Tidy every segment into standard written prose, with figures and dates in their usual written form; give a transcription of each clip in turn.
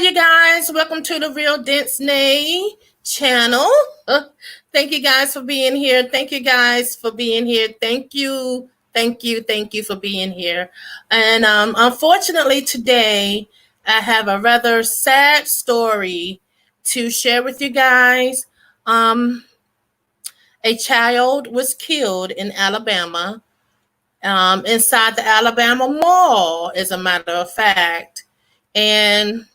you guys. Welcome to the Real Dence channel. Thank you guys for being here. Thank you guys for being here. Thank you. Thank you for being here. And unfortunately today I have a rather sad story to share with you guys. A child was killed in Alabama, inside the Alabama Mall, as a matter of fact. And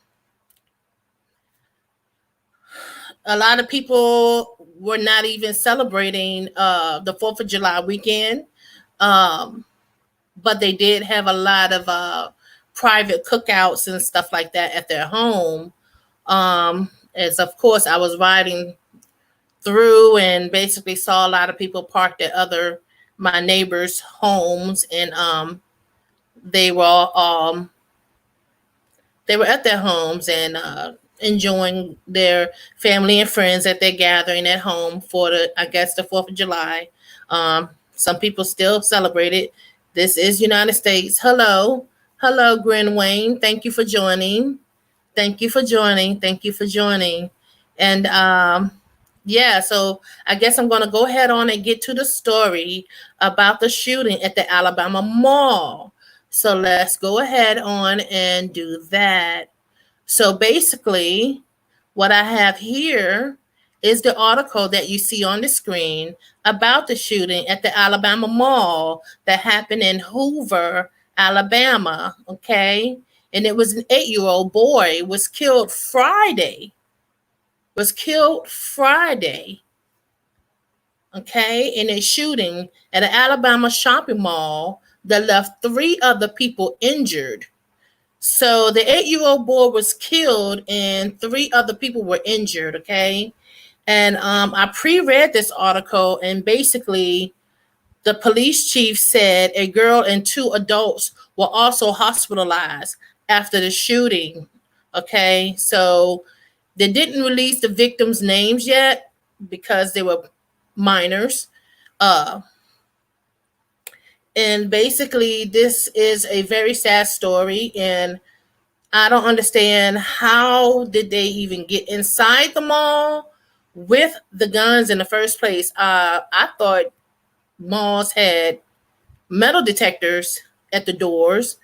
a lot of people were not even celebrating the 4th of July weekend, but they did have a lot of private cookouts and stuff like that at their home. As of course, I was riding through and basically saw a lot of people parked at my neighbors' homes, and they were at their homes and enjoying their family and friends that they're gathering at home for the 4th of July. Some people still celebrate it. This is United States. Hello, Gren Wayne. Thank you for joining. And yeah, so I guess I'm going to go ahead on and get to the story about the shooting at the Alabama Mall. So let's go ahead on and do that. So basically, what I have here is the article that you see on the screen about the shooting at the Alabama Mall that happened in Hoover, Alabama, okay? And it was an 8-year-old boy was killed Friday, okay, in a shooting at an Alabama shopping mall that left 3 other people injured. So the 8-year-old boy was killed and 3 other people were injured, okay? And I pre-read this article, and basically the police chief said a girl and 2 adults were also hospitalized after the shooting, okay? So they didn't release the victims' names yet because they were minors. And basically, this is a very sad story, and I don't understand how did they even get inside the mall with the guns in the first place. I thought malls had metal detectors at the doors,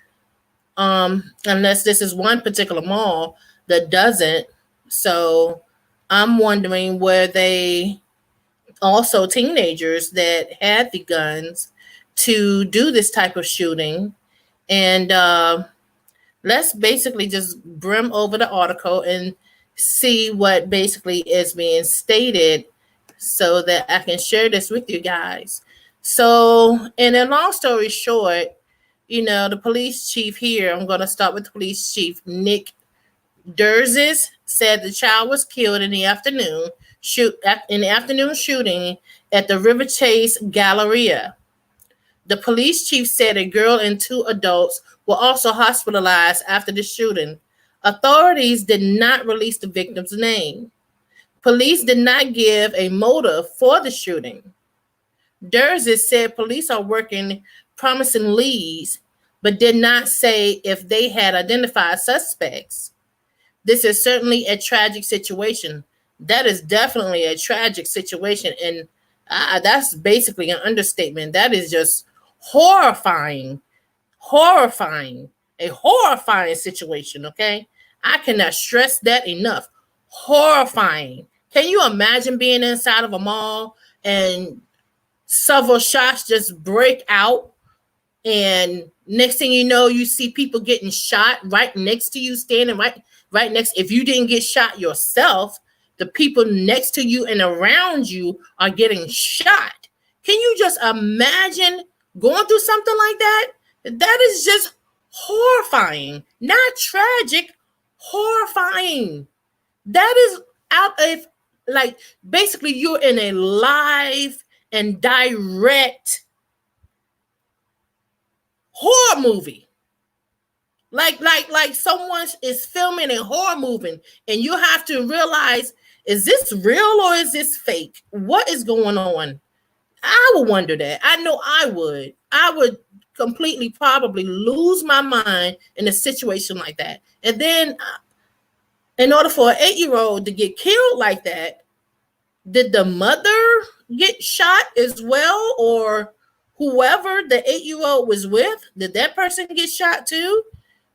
unless this is one particular mall that doesn't. So I'm wondering, were they also teenagers that had the guns to do this type of shooting? And let's basically just brim over the article and see what basically is being stated so that I can share this with you guys. So, in a long story short, the police chief here, I'm going to start with the police chief, Nick Durzis, said the child was killed in the afternoon shooting at the River Chase Galleria. The police chief said a girl and 2 adults were also hospitalized after the shooting. Authorities did not release the victim's name. Police did not give a motive for the shooting. Durzis said police are working promising leads, but did not say if they had identified suspects. This is certainly a tragic situation. That is definitely a tragic situation, and that's basically an understatement. That is just horrifying, a horrifying situation, okay? I cannot stress that enough. Horrifying. Can you imagine being inside of a mall and several shots just break out, and next thing you know, you see people getting shot right next to you, standing right next. If you didn't get shot yourself, the people next to you and around you are getting shot. Can you just imagine going through something like that? That is just horrifying. Not tragic, horrifying. That is out of, like, basically you're in a live and direct horror movie. Like someone is filming a horror movie, and you have to realize, is this real or is this fake? What is going on? I would wonder that. I know I would. I would completely probably lose my mind in a situation like that. And then In order for an 8-year-old to get killed like that, did the mother get shot as well? Or whoever the 8-year-old was with, did that person get shot too?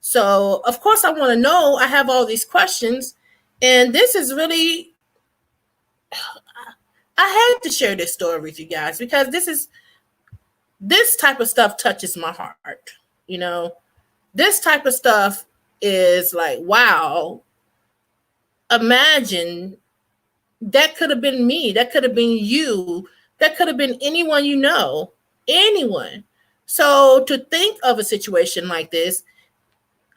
So, of course, I want to know. I have all these questions. And this is really, I had to share this story with you guys because this type of stuff touches my heart. You know, this type of stuff is like, wow, imagine that could have been me. That could have been you. That could have been anyone you know. Anyone. So to think of a situation like this,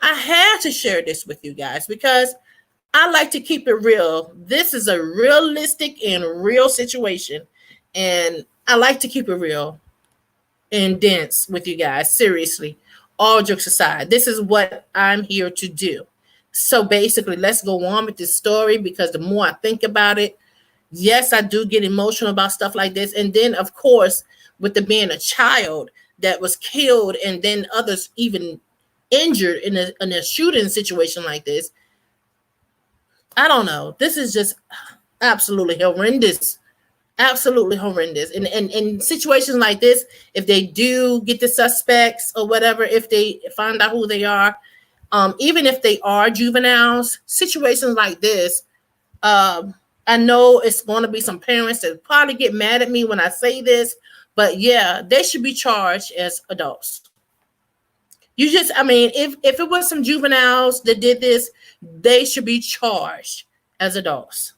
I had to share this with you guys because I like to keep it real. This is a realistic and real situation. And I like to keep it real and dense with you guys. Seriously. All jokes aside, this is what I'm here to do. So basically, let's go on with this story because the more I think about it, yes, I do get emotional about stuff like this. And then, of course, with the being a child that was killed and then others even injured in a shooting situation like this, I don't know. This is just absolutely horrendous. Absolutely horrendous. And in situations like this, if they do get the suspects or whatever, if they find out who they are, even if they are juveniles, situations like this, I know it's going to be some parents that probably get mad at me when I say this, but yeah, they should be charged as adults. If it was some juveniles that did this, they should be charged as adults.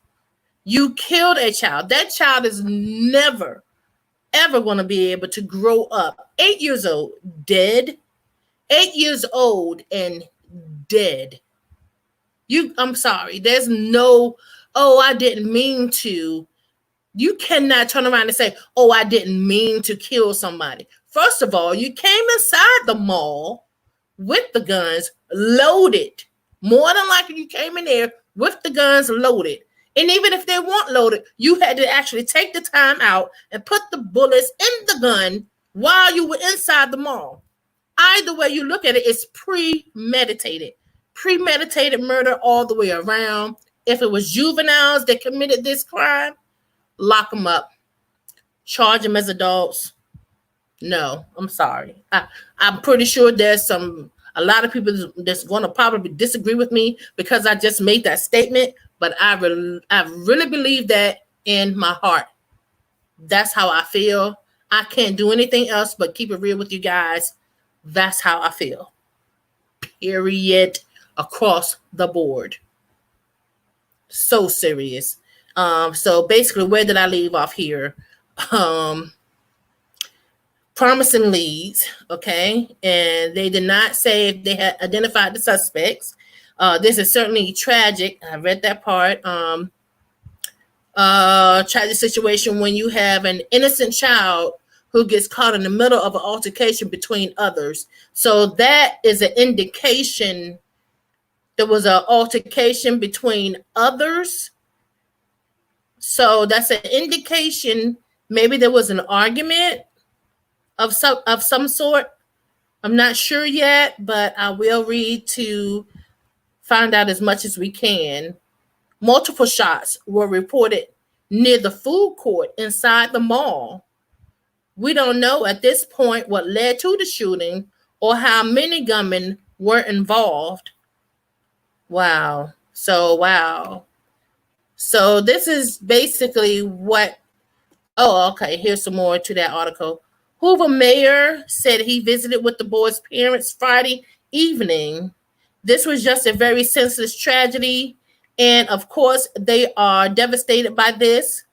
You killed a child. That child is never, ever going to be able to grow up. 8 years old, dead. 8 years old and dead. I'm sorry. There's no, oh, I didn't mean to. You cannot turn around and say, oh, I didn't mean to kill somebody. First of all, you came inside the mall with the guns loaded. More than likely, you came in there with the guns loaded. And even if they weren't loaded, you had to actually take the time out and put the bullets in the gun while you were inside the mall. Either way you look at it, it's premeditated. Premeditated murder all the way around. If it was juveniles that committed this crime, lock them up. Charge them as adults. No, I'm sorry. I'm pretty sure there's a lot of people that's going to probably disagree with me because I just made that statement, but I really believe that in my heart. That's how I feel. I can't do anything else but keep it real with you guys. That's how I feel. Period. Across the board. So serious. So basically, where did I leave off here? Promising leads, okay? And they did not say if they had identified the suspects. This is certainly tragic. I read that part. Tragic situation when you have an innocent child who gets caught in the middle of an altercation between others. So that is an indication there was an altercation between others. So that's an indication maybe there was an argument of some sort. I'm not sure yet, but I will read to find out as much as we can. Multiple shots were reported near the food court inside the mall. We don't know at this point what led to the shooting or how many gunmen were involved. Wow. So this is basically what, okay, here's some more to that article. Hoover mayor said he visited with the boys' parents Friday evening. This was just a very senseless tragedy. And of course, they are devastated by this.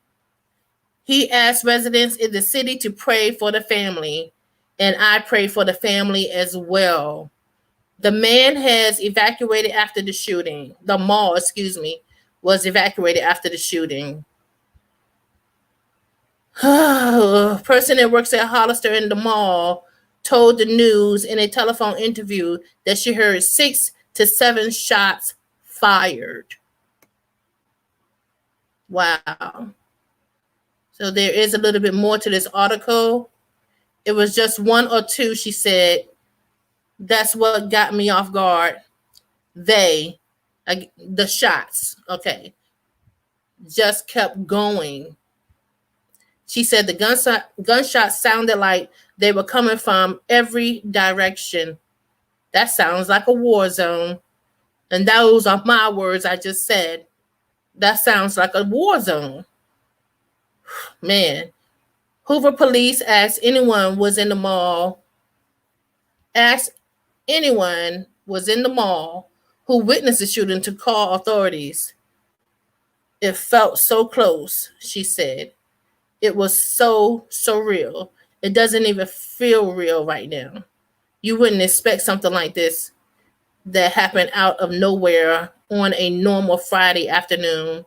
He asked residents in the city to pray for the family. And I pray for the family as well. The man has evacuated after the shooting. The mall, was evacuated after the shooting. A person that works at Hollister in the mall told the news in a telephone interview that she heard 6 to 7 shots fired. Wow. So there is a little bit more to this article. It was just 1 or 2, she said. That's what got me off guard. They, The shots, okay, just kept going. She said the gunshots sounded like they were coming from every direction. That sounds like a war zone. And those are my words I just said. That sounds like a war zone. Man. Hoover police asked anyone was in the mall who witnessed the shooting to call authorities. It felt so close, she said. It was so real. It doesn't even feel real right now. You wouldn't expect something like this that happened out of nowhere on a normal Friday afternoon.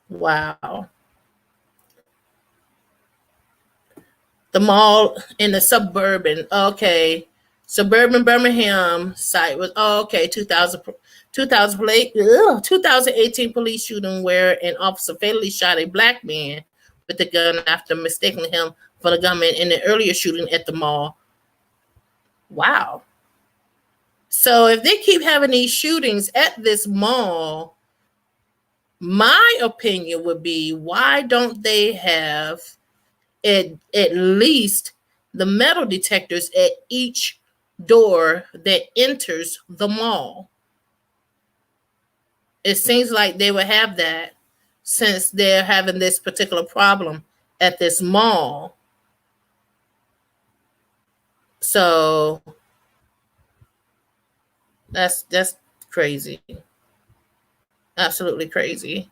Wow. The mall in the suburban Birmingham site was 2018 police shooting where an officer fatally shot a black man with a gun after mistaking him for the gunman in the earlier shooting at the mall. Wow. So if they keep having these shootings at this mall, my opinion would be, why don't they have at least the metal detectors at each door that enters the mall? It seems like they would have that since they're having this particular problem at this mall. So that's crazy. Absolutely crazy.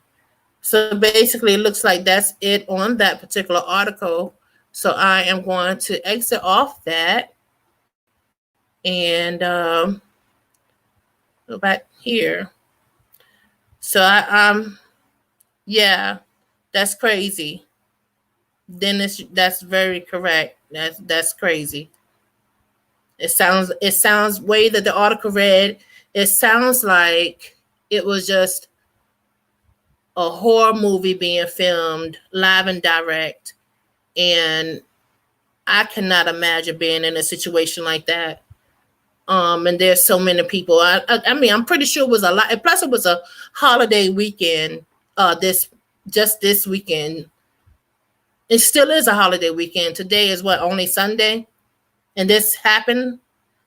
So basically, it looks like that's it on that particular article. So I am going to exit off that and go back here. So yeah, that's crazy. Dennis, that's very correct. That's crazy. It sounds way that the article read, it sounds like it was just a horror movie being filmed live and direct. And I cannot imagine being in a situation like that. And there's so many people. I mean, I'm pretty sure it was a lot. Plus, it was a holiday weekend. This weekend. It still is a holiday weekend. Today is what, only Sunday, and this happened.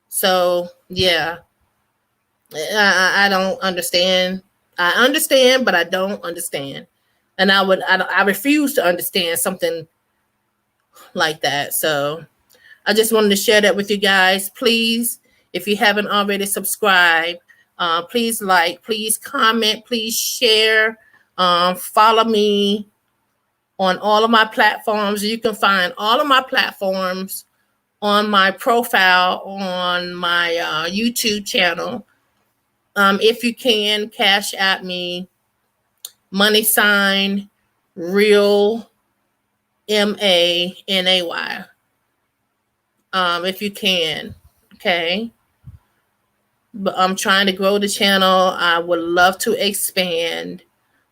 So yeah, I don't understand. I understand, but I don't understand, and I refuse to understand something like that. So I just wanted to share that with you guys. Please, if you haven't already subscribed, please like, please comment, please share, follow me on all of my platforms. You can find all of my platforms on my profile on my YouTube channel. If you can, cash at me, $, real MANAY. If you can, okay. But I'm trying to grow the channel. I would love to expand.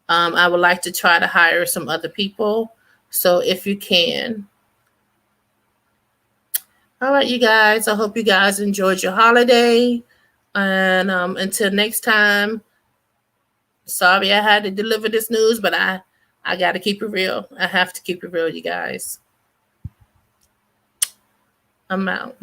I would like to try to hire some other people. So if you can. All right, you guys. I hope you guys enjoyed your holiday. And until next time, sorry I had to deliver this news, but I got to keep it real. I have to keep it real, you guys. I'm out.